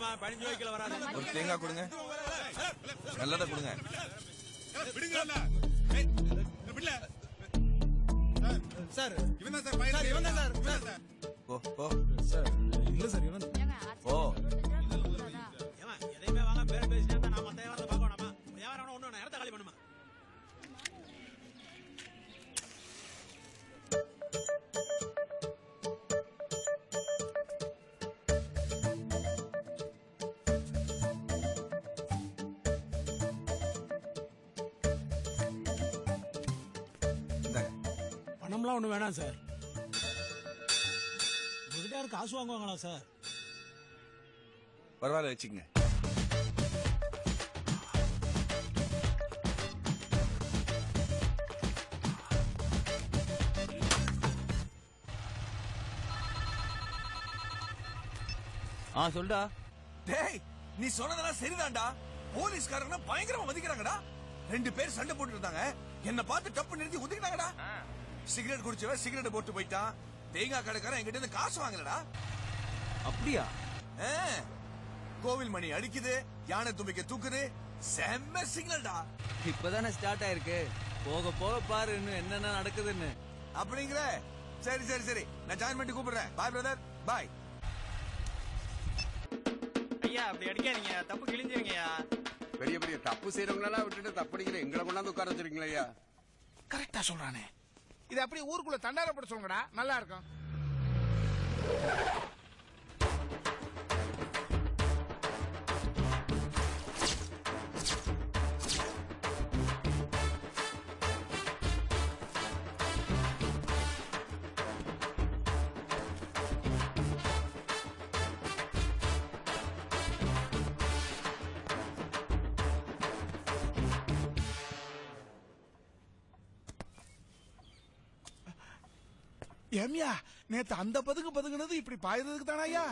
ஒரு தேங்காய் கொடுங்க, நல்லதா கொடுங்க. சார் இவன் தான் சார், இவன் தான் சார். ஓ ஓ சார் இல்ல சார் இவன். ஓ எதையுமே வாங்க பேர பேசினா நான் மத்த வியாபாரத்தை பார்க்க வேணாமா? வியாபாரம் ஒண்ணு இடத்த காலி பண்ணுமா? பணம்லாம் ஒண்ணு வேணாம் சார். உங்ககிட்ட யாரும் காசு வாங்குவாங்களா சார்? பரவாயில்ல வச்சுக்கங்க. சொல்டா. டேய் நீ சொன்னதெல்லாம் சரிதான்டா. போலீஸ்காரங்க பயங்கரமா மதிக்கிறாங்கடா. 2 பேர் சண்டை போட்டு இருந்தாங்க, என்ன பார்த்து டப்பு நிறுத்தி ஒதுக்கினாங்கடா. சிகரெட் குடிச்சவன் சிகரெட் போட்டு போயிட்டான். தேங்காய் கடைக்காரன் என்கிட்ட இருந்து காசு வாங்கலடா. அப்படியா? கோவில் மணி அடிக்குது, யானை தும்பிக்க தூக்குது, செம்ம சிக்னல்டா. இப்பதானே ஸ்டார்ட் ஆயிருக்கு, போக போக பாரு இன்னும் என்னென்ன நடக்குதுன்னு. அப்படிங்கிற சரி சரி சரி, நான் ஜாயின் பண்ணி கூப்பிடுறேன். பாய் பிரதர், பாய். ஐயா அப்படி அடிக்காதீங்க, தப்பு கிழிஞ்சிருங்கய்யா. பெரிய பெரிய தப்பு செய்யறவங்களெல்லாம் விட்டுட்டு தப்படிக்கிற எங்களை கொண்டாந்து உட்கார வச்சிருக்கீங்களா? கரெக்டா சொல்றானே. இது அப்படியே ஊருக்குள்ள தண்டார போட சொல்லுங்கடா, நல்லா இருக்கும். ஏமியா நேத்து அந்த பதுங்குனது இப்படி பாயுறதுக்கு தானா ஐயா?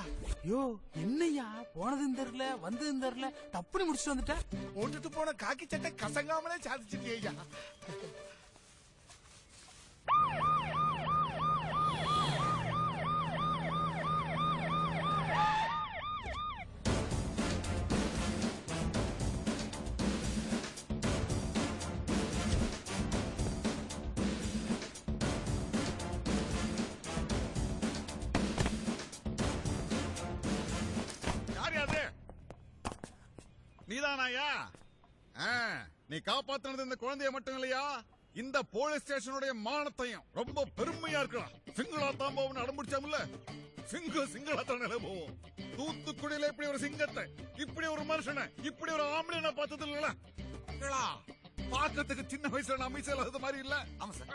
ஐயோ என்னய்யா, போனதும் தெரியல வந்ததும் தெரியல, தப்புனு முடிச்சுட்டு வந்துட்ட. போட்டுட்டு போன காக்கி சட்டை கசங்காமலே சாதிச்சிட்டியா ஐயா? நீதானாயா? நீ காப்பாத்தினது இந்த குழந்தைய மட்டும் இல்லையா, இந்த போலீஸ் ஸ்டேஷனுடைய மானத்தையும். ரொம்ப பெருமையா இருக்கலாம். சிங்களா தான் போவோம்னு அடம்பிடிச்சாமல, சிங்களா தானே போவோம். தூத்துக்குடியில இப்படி ஒரு சிங்கத்தை, இப்படி ஒரு மனுஷனை, இப்படி ஒரு ஆம்பளை நான் பார்த்தது இல்ல. பாக்கிறதுக்கு சின்ன வயசுல நான் மீசல் அது மாதிரி இல்ல. ஆமா சார்.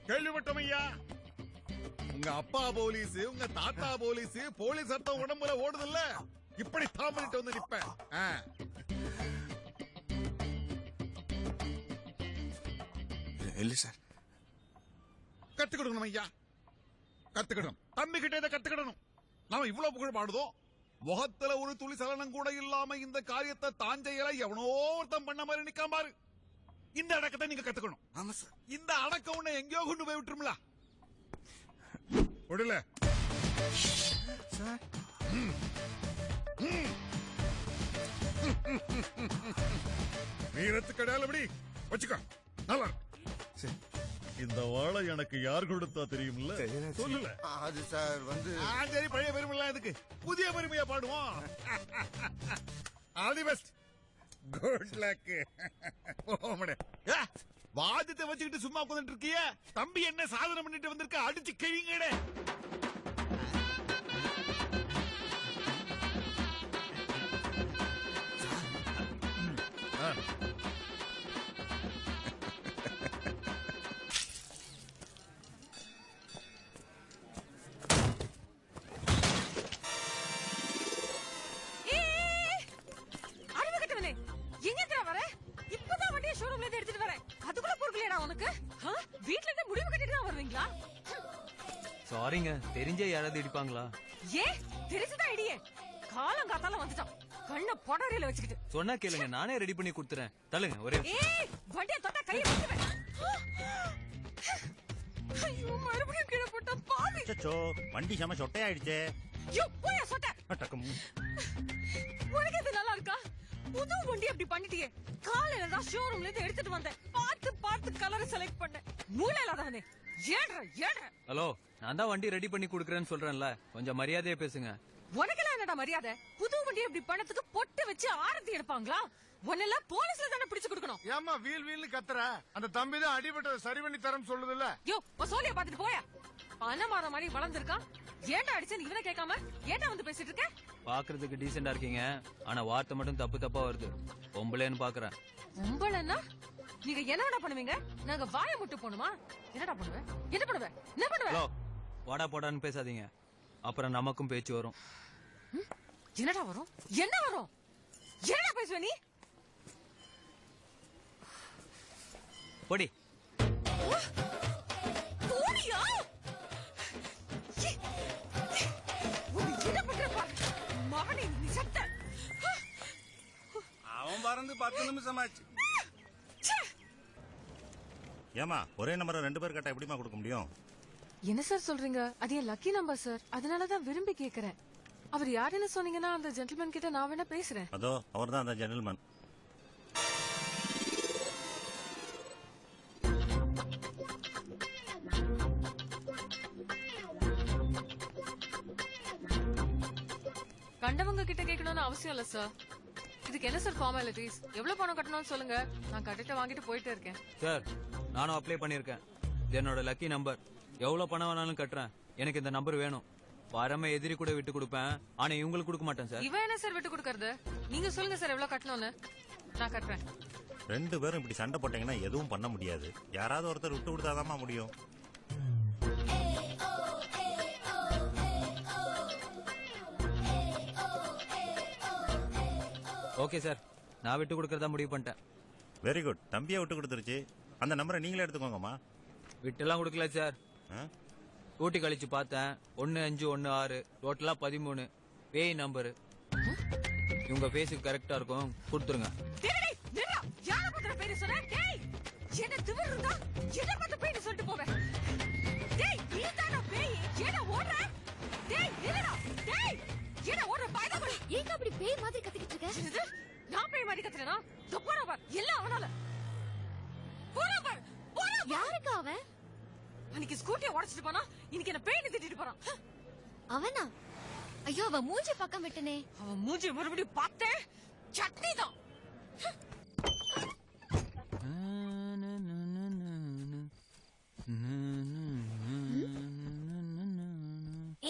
கேள்விப்பட்டோம் ஐயா, உங்க அப்பா போலீஸ், உங்க தாத்தா போலீஸ், போலீஸ் அர்த்தம் உடம்புல ஓடுது இல்ல, இப்படி தாமரிட்டு வந்து நிப்பேன். இல்ல சார். கத்துக்கிடணும் ஐயா, கத்துக்கிடணும். தம்பி கிட்ட இதை கத்துக்கிடணும். நாம இவ்வளவு புகழ் பாடுதோம், முகத்துல ஒரு துளி சலனம் கூட இல்லாம இந்த காரியத்தை தாஞ்சையில எவனோ ஒருத்தம் பண்ண மாதிரி நிக்காம பாரு. இந்த அடக்கத்தை நீங்க கத்துக்கணும். ஆமா சார். இந்த அடக்கம் உன்னை எங்கேயோ கொண்டு போய் விட்டுருங்களா? விடல சார். வீரத்துக்கு அடையாளம் எப்படி வச்சுக்க. நல்லா இந்த வாழை எனக்கு யார் கொடுத்தா தெரியும்ல? சொல்லல. அது சார் வந்து சரி, பழைய பெருமை எதுக்கு, புதிய பெருமையா பாடுவோம். All the best, good luck. வாதத்தை வச்சுக்கிட்டு சும்மா உட்கார்ந்துட்டு இருக்கிய, தம்பி என்ன சாதனை பண்ணிட்டு வந்திருக்க, அடிச்சு கிழிங்கடே. சாரிங்க, தெரிஞ்ச யாராவது இடிப்பாங்களா? தெரிஞ்சுதான் இடியே. காலம் காத்தால வந்துட்டான், கண்ண பொடரியில வச்சுக்கிட்டு. சொன்னா கேளுங்க, நானே ரெடி பண்ணி கொடுத்துறேன். தள்ளுங்க ஒரே. வண்டியை தொட்டா கையை வச்சுவேன். ஐயோ, மறுபடியும் கீழே போட்டா பாவி. வண்டி செம சொட்டையாயிடுச்சு. யோ போயா சொட்ட. உனக்கு இது நல்லா இருக்கா? புது வண்டி அப்படி பண்ணிட்டியே. காலையில தான் ஷோரூம்ல இருந்து எடுத்துட்டு வந்தேன். பார்த்து கலர் செலக்ட் பண்ணேன். மூளை இல்லாதவனே. ஏழ்ற. ஹலோ, நான் தான் வண்டி ரெடி பண்ணி குடுக்கறேன்னு சொல்றேன்ல, கொஞ்சம் மரியாதையா பேசுங்க. உனக்கெல்லாம் என்னடா மரியாதை? புது வண்டி இப்படி பண்ணதுக்கு பொட்டு வச்சு ஆரத்தி எடுப்பாங்களா? உன்னெல்லாம் போலீஸ்ல தானே பிடிச்சு கொடுக்கணும். ஏமா வீல் கத்துற? அந்த தம்பி தான் அடிபட்டதை சரி பண்ணி தரம் சொல்லுது இல்ல? யோ சோழிய பாத்துட்டு போயா. பணமாத மாதிரி வளர்ந்துருக்கான். ஏன்டா அடிச்சேன்னு இவனை கேட்காம ஏன்டா வந்து பேசிட்டு இருக்க? பாக்குறதுக்கு டீசெண்டா இருக்கீங்க, ஆனா வார்த்தை மட்டும் தப்பா வருது. பொம்பளைன்னு பாக்குறேன். பொம்பளைன்னா நீங்க என்னடா பண்ணுவீங்க? நாங்க வாயை முட்டு போணுமா? என்னடா பண்ணுவ? என்ன பண்ணுவ? ஹலோ, வாடா போடான்னு பேசாதீங்க, அப்புறம் நமக்கும் பேச்சு வரும். என்னடா வரும்? என்னடா பேசுவ நீ? போடி. போடியா? என்ன பண்ற பாரு. மகனே நீ சத்த. அவன் பறந்து 10 நிமிஷம் ஆச்சு. ஏமா ஒரே நம்பரை 2 பேர் கேட்டா எப்படிமா கொடுக்க முடியும்? என்ன சார் சொல்றீங்க? அது என் லக்கி நம்பர் சார். அதனாலதான் விரும்பி கேக்குறேன். அவர் யாருன்னு சொன்னீங்கன்னா அந்த ஜென்டில்மேன் கிட்ட நான் வேணா பேசுறேன். அதோ அவர்தான் அந்த ஜென்டில்மேன். கண்டவங்க கிட்ட கேட்கணும்னு அவசியம் இல்ல சார். இதுக்கு என்ன சார் ஃபார்மாலிட்டிஸ்? எவ்வளவு பணம் கட்டணும்னு சொல்லுங்க, நான் கட்டிட்டு வாங்கிட்டு போயிட்டே இருக்கேன். சார், நானும் அப்ளை பண்ணிருக்கேன். என்னோட லக்கி நம்பர். எவ்வளவு பணம் வேணாலும் கட்டுறேன். எனக்கு இந்த நம்பர் வேணும். பரம எதிரி கூட விட்டு கொடுப்பேன், ஆனா இவங்களுக்கு கொடுக்க மாட்டேன் சார். இவன் என்ன சார் விட்டு கொடுக்கறது? நீங்க சொல்லுங்க சார் எவ்வளவு கட்டணும்னு, நான் கட்டுறேன். 2 பேரும் இப்படி சண்டை போட்டீங்கன்னா எதுவும் பண்ண முடியாது. யாராவது ஒருத்தர் விட்டு கொடுத்தாதாமா முடியும். ஓகே சார், நான் விட்டு கொடுக்கறதா முடிவு பண்ணிட்டேன். Very good. தம்பியா விட்டு கொடுத்துருச்சு. அந்த நம்பரை நீங்களே எடுத்துக்கோங்கம்மா. விட்டுலாம் கொடுக்கல சார். ஆ? கூட்டி கழிச்சு பார்த்தேன். 1516 டோட்டலா 13 பேய் நம்பரு. இவங்க பேஸுக்கு கரெக்டா இருக்கும், கொடுத்துருங்க. டேய் நில்லா. யார பத்திர பேரு சொன்ன? டேய் என்ன திமிரு இருந்தா என்ன பத்த பேரு சொல்லிட்டு போவே? டேய் நீதான பேய். என்ன ஓடுற? டேய் நில்லடா. டேய் என்ன ஓடுற? பாய்தா ஏங்க அப்படி பேய் மாதிரி கத்திக்கிட்டு இருக்க? நான் பேய் மாதிரி கத்துறேனா? தப்பறா பார். எல்லாம் அவனால. போறா பார். யாருக்கு அவன்? அன்னைக்கு ஸ்கூட்டியை உடைச்சிட்டு போனா, இன்னைக்கு என்ன பேய்னு திட்டிட்டு போறான். அவனா? ஐயோ அவன் மூஞ்சி பக்கம் விட்டனே. அவன் மூஞ்சி மறுபடியும் பார்த்தேன், சட்னி தான்.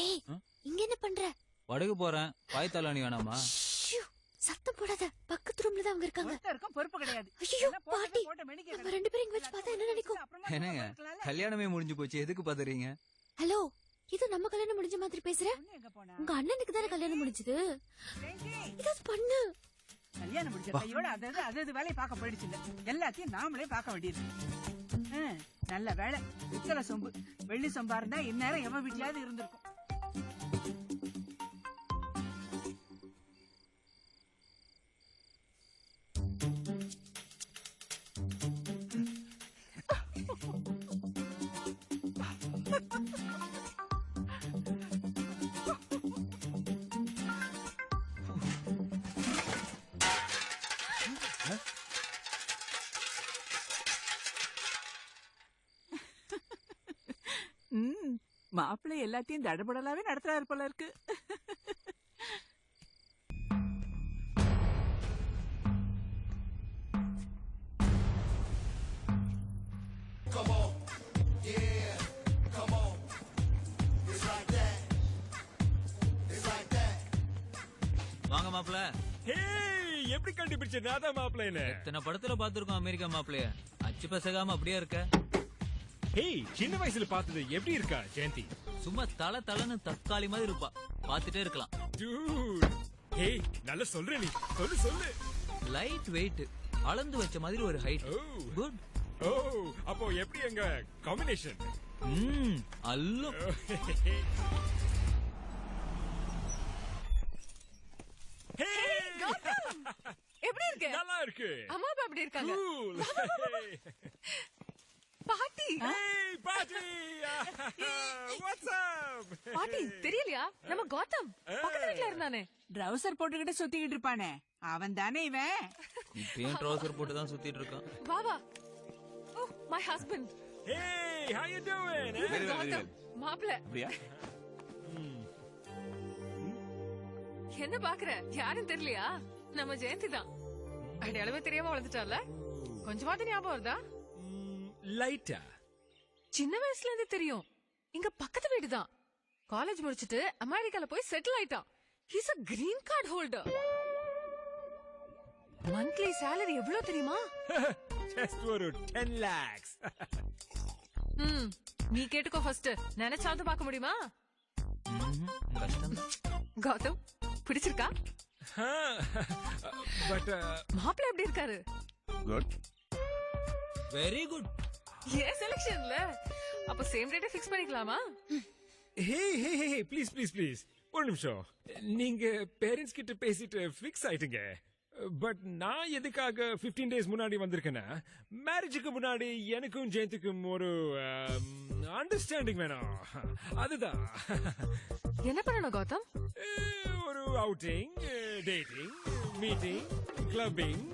ஏய் இங்க என்ன பண்ற? படகு போறேன். பாய் தலாணி வேணாமா? ஷூ, சத்தம் போடாத. பக்கத்து ரூம்ல தான் அவங்க இருக்காங்க. ஒருத்தருக்கும் பொறுப்பு கிடையாது. ஐயோ பாட்டி, நம்ம 2 பேரும் இங்க வச்சு பார்த்தா என்ன நினைக்கும்? என்னங்க, கல்யாணமே முடிஞ்சு போச்சு, எதுக்கு பதறீங்க? ஹலோ, இது நம்ம கல்யாணம் முடிஞ்ச மாதிரி பேசுற? உங்க அண்ணனுக்கு தானே கல்யாணம் முடிஞ்சது. இதாவது பண்ணு. கல்யாணம் முடிஞ்ச கையோட அதாவது வேலையை பார்க்க போயிடுச்சு. எல்லாத்தையும் நாமளே பார்க்க வேண்டியது. நல்ல வேலை. பித்தளை சொம்பு, வெள்ளி சொம்பா இருந்தா இந்நேரம் எவன் வீட்லயாவது இருந்திருக்கும். மாப்பிள்ளை எல்லாத்தையும் தடபடலாவே நடத்துறாரு போல இருக்கு. வாங்க மாப்பிள்ள. எப்படி கண்டுபிடிச்ச? நாதான் மாப்பிள்ள. இத்தனை படத்துல பாத்துருக்கோம் அமெரிக்கா மாப்பிள்ளைய. அச்சு பசகாம அப்படியே இருக்க. ஹேய், சின்ன வயசுல பார்த்தது எப்படி இருக்கா ஜெயந்தி? சும்மா தலன்னு தக்காளி மாதிரி இருப்பா, பாத்துட்டே இருக்கலாம். ஹேய், நல்லா சொல்ற நீ. சொல்லு. லைட் வெயிட், அளந்து வச்ச மாதிரி ஒரு ஹைட். குட். ஓ, அப்போ எப்படி எங்க காம்பினேஷன்? அல்லோ. எப்படி இருக்கு? நல்லா இருக்கு. அம்மா அப்பா எப்படி இருக்காங்க? பாட்டி. பாட்டி. வாட்ஸ் அப் பாட்டி தெரியலையா நம்ம கௌதம் பக்கத்து வீட்ல இருந்தானே ட்ரவுசர் போட்டுக்கிட்டு சுத்திக்கிட்டு இருப்பானே அவன் தானே இவன். இப்பயும் ட்ரௌசர் போட்டு தான் சுத்திட்டு இருக்கான். வா வா. Oh my husband. Hey how you doing Gautam மாப்ள. அப்படியா? என்ன பாக்குற? யாரும் தெரியலையா? நம்ம ஜெயந்தி தான். அடையாளமே தெரியாம வளர்ந்துட்டால. கொஞ்சமாவது ஞாபகம் வருதா? லைட்டா சின்ன வயசுல இருந்தே தெரியும். இங்க பக்கத்து வீடு தான். காலேஜ் முடிச்சிட்டு அமெரிக்கால போய் செட்டில் ஆயிட்டான். He's a green card holder. Monthly salary எவ்வளவு தெரியுமா? just ஒரு 10 lakhs நீ கேட்டுக்கோ ஃபர்ஸ்ட். நினைச்சாவது பார்க்க முடியுமா? கஷ்டம். கௌதம் பிடிச்சிருக்கா? பட் மாப்பிள்ள எப்படி இருக்காரு? குட். Very good. ஏன் செலக்ஷன்ல? அப்ப சேம் டேட்டை ஃபிக்ஸ் பண்ணிக்கலாமா? ஹே ஹே ஹே ப்ளீஸ் ப்ளீஸ் ப்ளீஸ் ஒரு நிமிஷம். நீங்க பேரண்ட்ஸ் கிட்ட பேசிட்டு ஃபிக்ஸ் ஆயிட்டீங்க. பட் நான் எதுக்காக 15 days முன்னாடி வந்திருக்கேன்னா, மேரேஜுக்கு முன்னாடி எனக்கும் ஜெயந்திக்கும் ஒரு அண்டர்ஸ்டாண்டிங் வேணும். அதுதான். என்ன பண்ணணும் கௌதம்? ஒரு அவுட்டிங், டேட்டிங், மீட்டிங், கிளப்பிங்.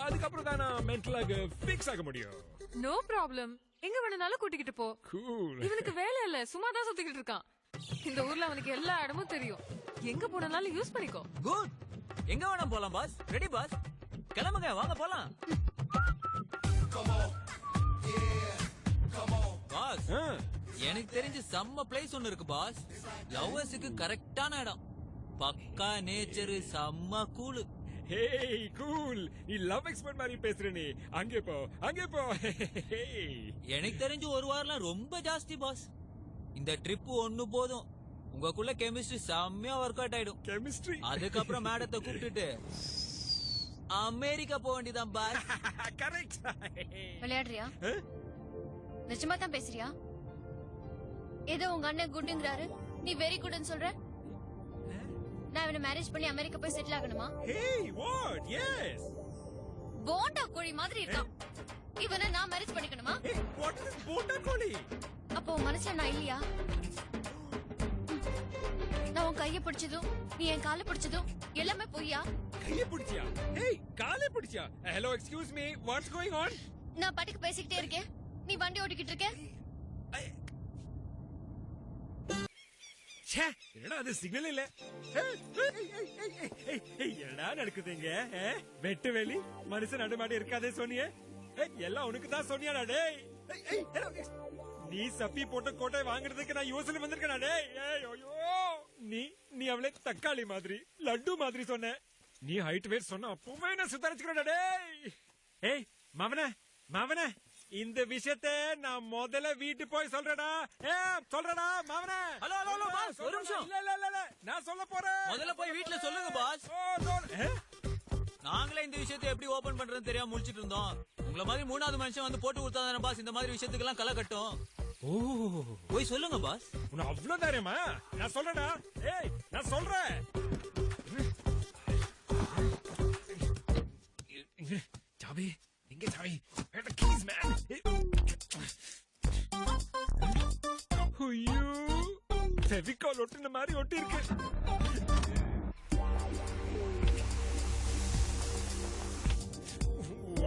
அதுக்கப்புறம் தான் நான் மென்டலாக ஃபிக்ஸ் ஆக முடியும். No problem. எங்க வேணும்னாலும் கூட்டிக்கிட்டு போ. கூல். இவனுக்கு வேலை இல்ல, சும்மா தான் சுத்திக்கிட்டு இருக்கான். இந்த ஊர்ல அவனுக்கு எல்லா இடமும் தெரியும். எங்க போனாலும் யூஸ் பண்ணிக்கோ. குட். எங்க வேணா போலாம் பாஸ். Ready pass. கிளம்புங்க, வாங்க போலாம். பாஸ், எனக்கு தெரிஞ்ச செம்ம பிளேஸ் ஒன்னு இருக்கு பாஸ். லவ்வர்ஸுக்கு கரெக்டான இடம். பக்கா நேச்சர், செம்ம கூலு. Hey cool. நீ லவ் எக்ஸ்பர்ட் மாதிரி பேசுற நீ. அங்கே போ, அங்கே போ. எனக்கு தெரிஞ்சு ஒரு வாரம்லாம் ரொம்ப ஜாஸ்தி பாஸ். இந்த ட்ரிப் ஒண்ணு போதும். உங்களுக்குள்ள கெமிஸ்ட்ரி செம்மையா ஒர்க் அவுட் ஆயிடும். கெமிஸ்ட்ரி. அதுக்கப்புறம் மேடத்தை கூப்பிட்டுட்டு அமெரிக்கா போக வேண்டியதான் பாஸ். கரெக்ட். விளையாடுறியா? நிஜமா தான் பேசுறியா? ஏதோ உங்க அண்ணன் குட்டுங்கிறாரு, நீ வெரி குட்னு சொல்ற. நான் இவனை மேரேஜ் பண்ணி அமெரிக்கா போய் செட்டில் ஆகணுமா? Hey what? எஸ். போண்டா கோழி மாதிரி இருக்கான். இவனை நான் மேரேஜ் பண்ணிக்கணுமா? வாட் இஸ் போண்டா கோழி? அப்போ மனசுல நான் இல்லையா? நான் உன் கைய பிடிச்சதும் நீ என் காலை பிடிச்சதும் எல்லாமே பொய்யா? கைய பிடிச்சியா? ஹேய் காலை பிடிச்சியா? Hello excuse me, what's going on? நான் பாட்டுக்கு பேசிக்கிட்டே இருக்கேன், நீ வண்டி ஓட்டிக்கிட்டு இருக்க. ச்சே, என்னடா அது சிக்னல் இல்ல. என்னடா நடக்குதுங்க? வெட்டு வெளி மனுஷன் நடுமாடி இருக்காதே சொன்னியே. எல்லாம் உனக்கு தான் சொன்னியாடா டேய். நீ சப்பி போட்ட கோட்டை வாங்குறதுக்கு நான் யோசனை வந்திருக்கேன் டேய். ஐயோ, நீ அவளை தக்காளி மாதிரி லட்டு மாதிரி சொன்ன. நீ ஹைட் வெயிட் சொன்ன அப்பவே நான் சுத்தரிச்சுக்கிறேன் டேய். ஏய் மாவன இந்த விஷயத்தை நான் முதல்ல வீட்டு போய் சொல்றேடா. சொல்றடா மாவன. ஹலோ ஹலோ ஹலோ பாஸ், ஒரு நிமிஷம். இல்ல நான் சொல்ல போறேன். முதல்ல போய் வீட்ல சொல்லுங்க பாஸ். நாங்களே இந்த விஷயத்தை எப்படி ஓபன் பண்றதுன்னு தெரியாம முடிச்சிட்டு இருந்தோம். உங்கள மாதிரி மூணாவது மனுஷன் வந்து போட்டு கொடுத்தாதானே பாஸ் இந்த மாதிரி விஷயத்துக்கு எல்லாம் களை கட்டும். ஓ, போய் சொல்லுங்க பாஸ். உன அவ்வளவு தைரியமா? நான் சொல்றேடா. ஏய் நான் சொல்றேன். சாவி எங்க சாவி? Where the keys, man? ஐயோ, ஃபெவிகால் ஒட்டுன மாதிரி ஒட்டி இருக்கு.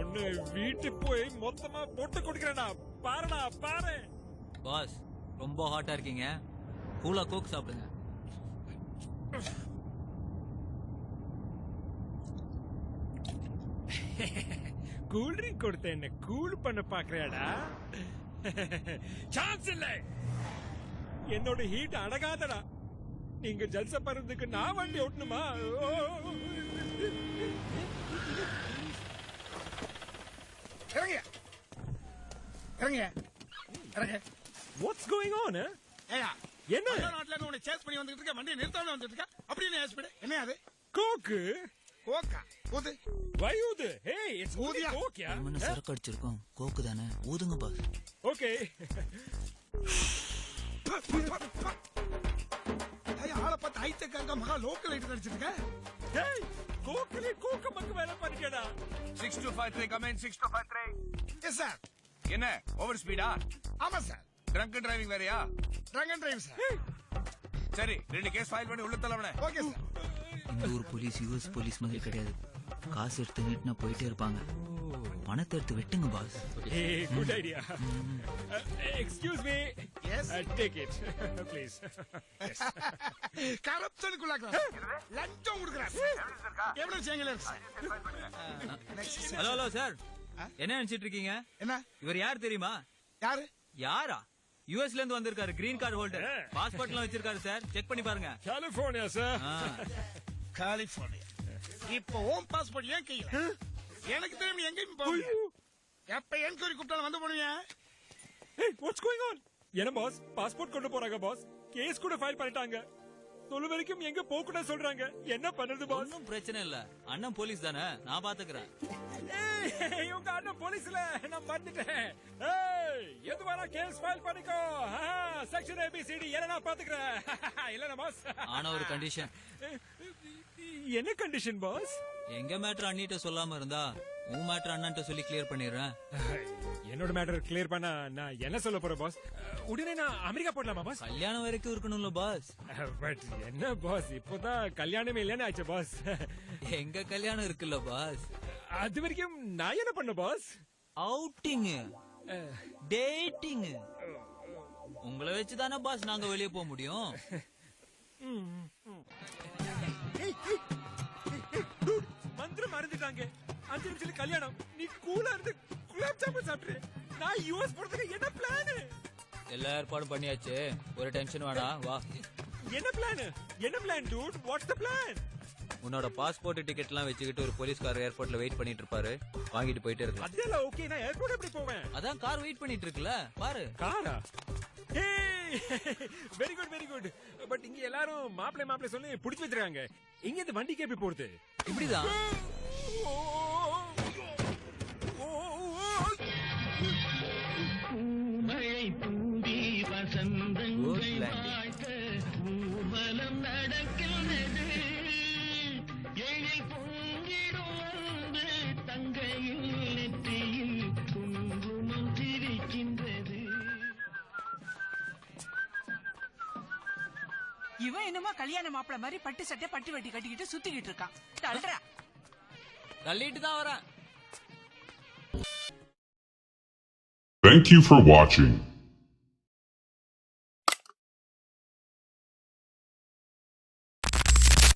ஒன்னு வீட்டுக்கு போய் மொத்தமா போட்டு கொடுக்கிறேன்டா. பாருடா பாரு. பாஸ், ரொம்ப ஹாட்டா இருக்கீங்க. கூலா கோக் சாப்பிடுங்க. கூல் ட்ரிங்க் கொடுத்த என்ன கூல் பண்ண பாக்குறியாடா? சான்ஸ் இல்ல. என்னோட ஹீட் அடங்காதடா. நீங்க ஜல்சா பறதுக்கு நான் வண்டி ஓட்டணுமா? What's going on? என்ன நாட்டுல உன்னை சேஸ் பண்ணி வந்துட்டு இருக்க, வண்டியை நிறுத்தாம வந்துட்டு இருக்க. அப்படியே ஸ்பீடு என்ன அது? கோக்கு கோக்கா ஊது. வயூது. ஹே இட்ஸ் ஊதியா? கோக்கியா? நம்ம சரக்கு அடிச்சிருக்கோம். கோக்கு தானே, ஊதுங்க பாஸ். ஓகே. ஆளை பார்த்து ஹைடெக் மகா லோக்கல் ஐட்டம் அடிச்சிருக்க. ஹேய் கோக்கலே கோக்க மக்கு வேலை பண்ணிக்கடா. 6253 கமெண்ட் 6253. Yes sir. என்ன ஓவர் ஸ்பீடா? ஆமா சார். ட்ரங்க் டிரைவிங் வேறயா? Drunk and drive sir. சரி 2 கேஸ் ஃபைல் பண்ணி உள்ள தள்ளவனே. Okay sir. இந்த ஊர் போலீஸ் யூஎஸ் போலீஸ் மாதிரி கிடையாது. காசு எடுத்து நீட்டினா போயிட்டே இருப்பாங்க. பணத்தை எடுத்து வெட்டுங்க pass. Hey, good idea. Excuse me. Yes. Take it, please. Yes. கரப்ஷனுக்குள்ளாக்கலாம். லஞ்சம் கொடுக்குறாரு. எவிடன்ஸ் எங்கல இருக்கு சார்? ஹலோ ஹலோ சார், என்ன நினைச்சிட்டு இருக்கீங்க? என்ன இவர் யார் தெரியுமா? யாரு? யாரா? யூஎஸ்ல இருந்து வந்திருக்காரு, கிரீன் கார்டு ஹோல்டர். பாஸ்போர்ட் எல்லாம் வச்சிருக்காரு சார், செக் பண்ணி பாருங்க. California, sir. கலிபோர்னியா. இப்போ ஓம் பாஸ்போர்ட் ஏன் கையில? எனக்கு தெரியும் எங்கேயும் போவீங்க. எப்ப என்கொயரி கூப்பிட்டாலும் வந்து போடுவீங்க. Hey, what's going on? என்ன பாஸ், பாஸ்போர்ட் கொண்டு போறாங்க பாஸ். கேஸ் கூட ஃபைல் பண்ணிட்டாங்க. சொல்ல வரைக்கும் எங்க போக கூட சொல்றாங்க. என்ன பண்றது பாஸ்? ஒன்னும் பிரச்சனை இல்ல, அண்ணன் போலீஸ் தானே, நான் பாத்துக்கிறேன். ஏய், உங்க அண்ணன் போலீஸ்ல நான் மறந்துட்டேன். ஏய், எதுவானா கேஸ் ஃபைல் பண்ணிக்கோ. செக்ஷன் ABCD என்ன நான் பாத்துக்கிறேன். இல்லனா பாஸ். ஆனா ஒரு கண்டிஷன். என்ன கண்டிஷன் பாஸ்? எங்க மேட்டர் அண்ணிட்ட சொல்லாம இருந்தா உன் மேட்டர் அண்ணன்ட்ட சொல்லி கிளியர் பண்ணிடுறேன். என்னோட மேட்டர் கிளியர் பண்ணா நான் என்ன சொல்ல போறேன் பாஸ்? உடனே நான் அமெரிக்கா போடலாமா பாஸ்? கல்யாணம் வரைக்கும் இருக்கணும்ல பாஸ். பட் என்ன பாஸ், இப்போதான் கல்யாணமே இல்லைன்னு ஆச்சு பாஸ். எங்க கல்யாணம் இருக்குல்ல பாஸ். அது வரைக்கும் நான் என்ன பண்ண பாஸ்? Outing, dating. உங்களை வச்சுதானே பாஸ் நாங்க வெளியே போக முடியும். மந்திரம் மறந்துட்டாங்க. 5 நிமிஷத்துல கல்யாணம். நீ கூலா இருந்து குலாப் ஜாமுன் சாப்பிட்டு நான் யூஎஸ் போறதுக்கு என்ன பிளான்? எல்லா ஏற்பாடும் பண்ணியாச்சு, ஒரு டென்ஷன் வேணாம், வா. என்ன பிளான்? என்ன plan dude? What's the plan? உன்னோட பாஸ்போர்ட் டிக்கெட் எல்லாம் வச்சுக்கிட்டு ஒரு போலீஸ்காரர் ஏர்போர்ட்ல வெயிட் பண்ணிட்டு இருப்பாரு, வாங்கிட்டு போயிட்டே இருக்கு. அதெல்லாம் ஓகே, நான் ஏர்போர்ட் எப்படி போவேன்? அதான் கார் வெயிட் பண்ணிட்டு இருக்குல்ல, பாரு. காரா? Very good very good. But இங்க எல்லாரும் மாப்பிளை சொல்லி புடிச்சு வச்சிருக்காங்க. இங்க இந்த வண்டிக்கு எப்படி போறது? இப்படிதான். மழை தூவி வசந்தங்கள் வாழ்த்த ஊர்வலம் நடக்கின்றது. ஏழை பொங்கிடும் அன்பு தங்கையில் நெற்றியில் குங்குமம் சிரிக்கின்றது. இவன் என்னமோ கல்யாண மாப்பிள மாதிரி பட்டு சட்டை பட்டு வெட்டி கட்டிக்கிட்டு சுத்திக்கிட்டு இருக்கான். தள்ளுறா. தள்ளிட்டு தான் வரேன். Thank you for watching.